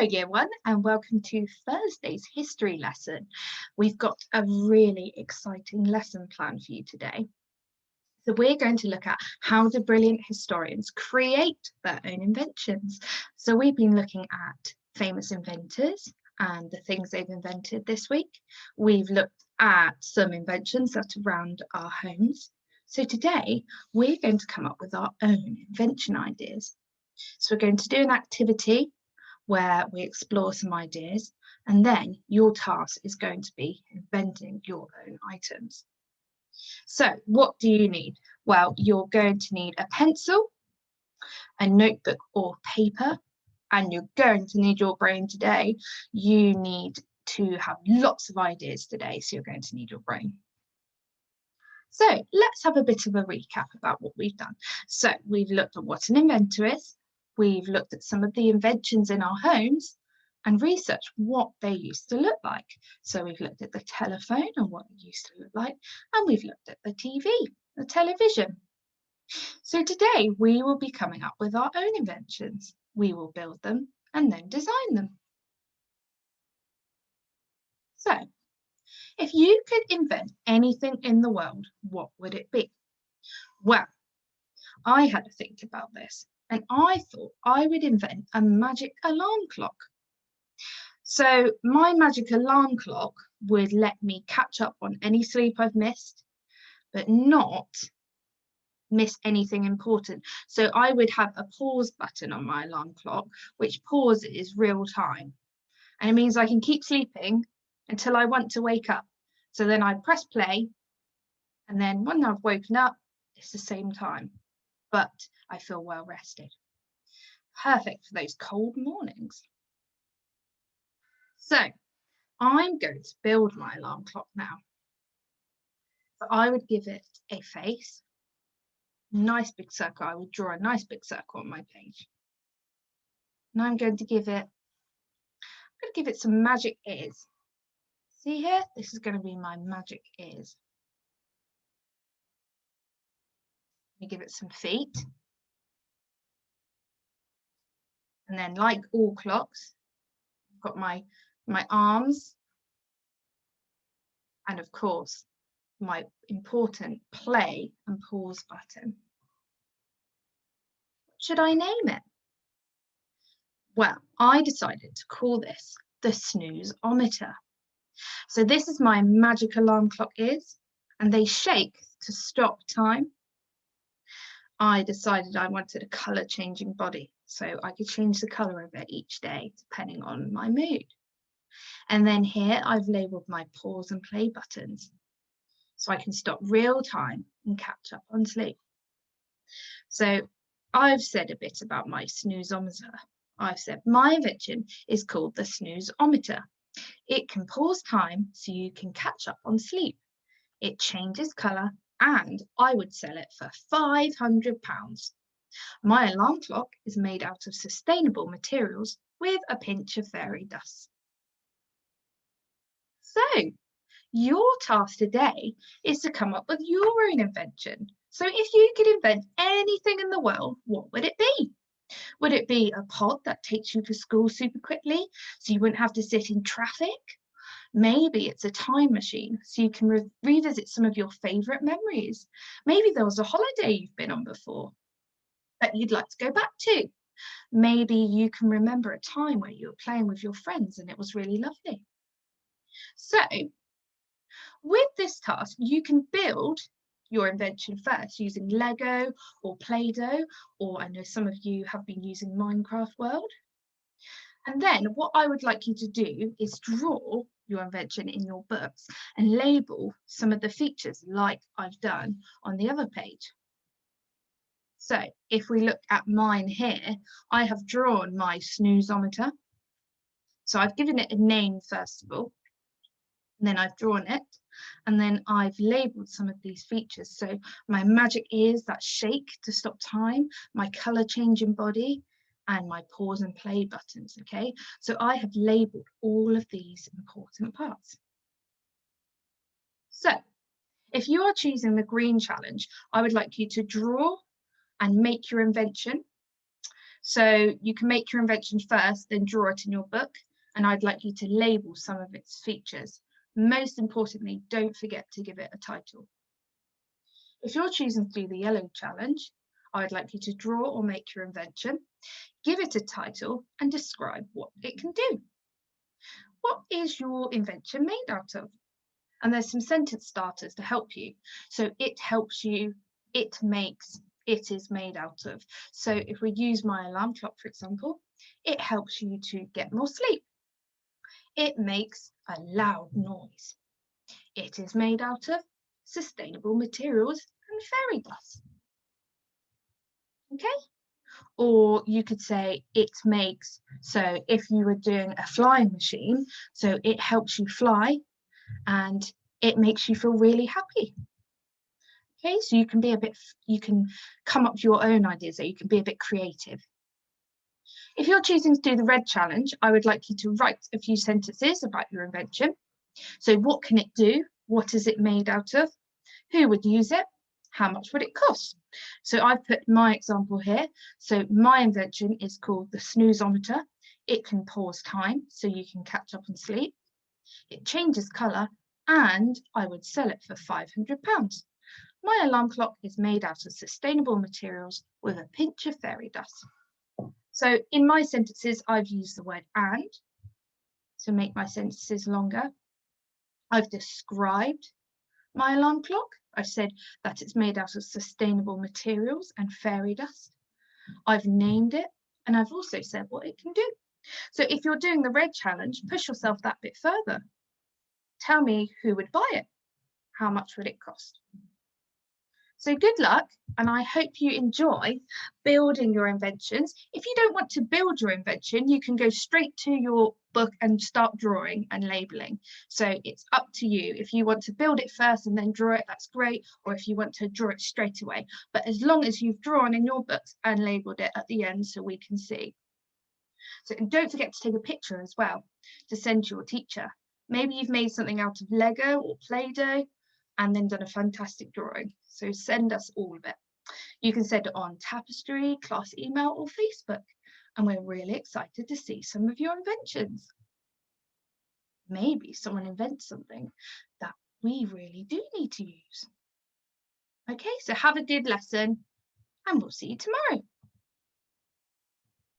Hello Year 1 and welcome to Thursday's history lesson. We've got a really exciting lesson planned for you today. So we're going to look at how do brilliant historians create their own inventions. So we've been looking at famous inventors and the things they've invented this week. We've looked at some inventions that surround our homes. So today we're going to come up with our own invention ideas. So we're going to do an activity where we explore some ideas, and then your task is going to be inventing your own items. So what do you need? Well, you're going to need a pencil, a notebook or paper, and you're going to need your brain today. You need to have lots of ideas today, so you're going to need your brain. So let's have a bit of a recap about what we've done. So we've looked at what an inventor is. We've looked at some of the inventions in our homes and researched what they used to look like. So we've looked at the telephone and what it used to look like, and we've looked at the TV, the television. So today we will be coming up with our own inventions. We will build them and then design them. So if you could invent anything in the world, what would it be? Well, I had to think about this. And I thought I would invent a magic alarm clock. So my magic alarm clock would let me catch up on any sleep I've missed, but not miss anything important. So I would have a pause button on my alarm clock, which pauses real time. And it means I can keep sleeping until I want to wake up. So then I press play, and then when I've woken up, it's the same time, but I feel well rested. Perfect for those cold mornings. So I'm going to build my alarm clock now. So I would give it a face, nice big circle. I would draw a nice big circle on my page. And I'm going to give it some magic ears. See here? This is going to be my magic ears. Let me give it some feet. And then, like all clocks, I've got my arms, and of course my important play and pause button. What should I name it? Well, I decided to call this the snooze-ometer. So this is my magic alarm clock ears, and they shake to stop time. I decided I wanted a colour changing body, so I could change the colour of it each day depending on my mood. And then here I've labelled my pause and play buttons, so I can stop real time and catch up on sleep. So I've said a bit about my snooze-ometer. I've said my invention is called the snooze-ometer. It can pause time so you can catch up on sleep. It changes colour, and I would sell it for £500. My alarm clock is made out of sustainable materials with a pinch of fairy dust. So, your task today is to come up with your own invention. So if you could invent anything in the world, what would it be? Would it be a pod that takes you to school super quickly so you wouldn't have to sit in traffic? Maybe it's a time machine so you can revisit some of your favourite memories. Maybe there was a holiday you've been on before that you'd like to go back to. Maybe you can remember a time where you were playing with your friends and it was really lovely. So with this task, you can build your invention first using Lego or Play-Doh, or I know some of you have been using Minecraft World. And then what I would like you to do is draw your invention in your books and label some of the features like I've done on the other page. So if we look at mine here, I have drawn my snooze-ometer. So I've given it a name first of all, and then I've drawn it, and then I've labelled some of these features. So my magic ears that shake to stop time, my colour changing body, and my pause and play buttons, okay? So I have labelled all of these important parts. So if you are choosing the green challenge, I would like you to draw and make your invention. So you can make your invention first, then draw it in your book, and I'd like you to label some of its features. Most importantly, don't forget to give it a title. If you're choosing to do the yellow challenge, I'd like you to draw or make your invention, give it a title, and describe what it can do. What is your invention made out of? And there's some sentence starters to help you. So it helps you, it makes, it is made out of. So if we use my alarm clock, for example, it helps you to get more sleep. It makes a loud noise. It is made out of sustainable materials and fairy dust. Okay? Or you could say it makes, so if you were doing a flying machine, so it helps you fly and it makes you feel really happy. Okay, so you can be a bit, you can come up with your own ideas, so you can be a bit creative. If you're choosing to do the red challenge, I would like you to write a few sentences about your invention. So what can it do? What is it made out of? Who would use it? How much would it cost? So I've put my example here. So my invention is called the snoozometer. It can pause time so you can catch up on sleep. It changes colour and I would sell it for £500. My alarm clock is made out of sustainable materials with a pinch of fairy dust. So in my sentences, I've used the word and to make my sentences longer. I've described my alarm clock. I've said that it's made out of sustainable materials and fairy dust. I've named it and I've also said what it can do. So if you're doing the red challenge, push yourself that bit further. Tell me who would buy it. How much would it cost? So good luck, and I hope you enjoy building your inventions. If you don't want to build your invention, you can go straight to your book and start drawing and labeling. So it's up to you. If you want to build it first and then draw it, that's great. Or if you want to draw it straight away. But as long as you've drawn in your books and labeled it at the end so we can see. So don't forget to take a picture as well to send to your teacher. Maybe you've made something out of Lego or Play-Doh and then done a fantastic drawing. So send us all of it. You can send it on Tapestry, class email, or Facebook. And we're really excited to see some of your inventions. Maybe someone invents something that we really do need to use. Okay, so have a good lesson and we'll see you tomorrow.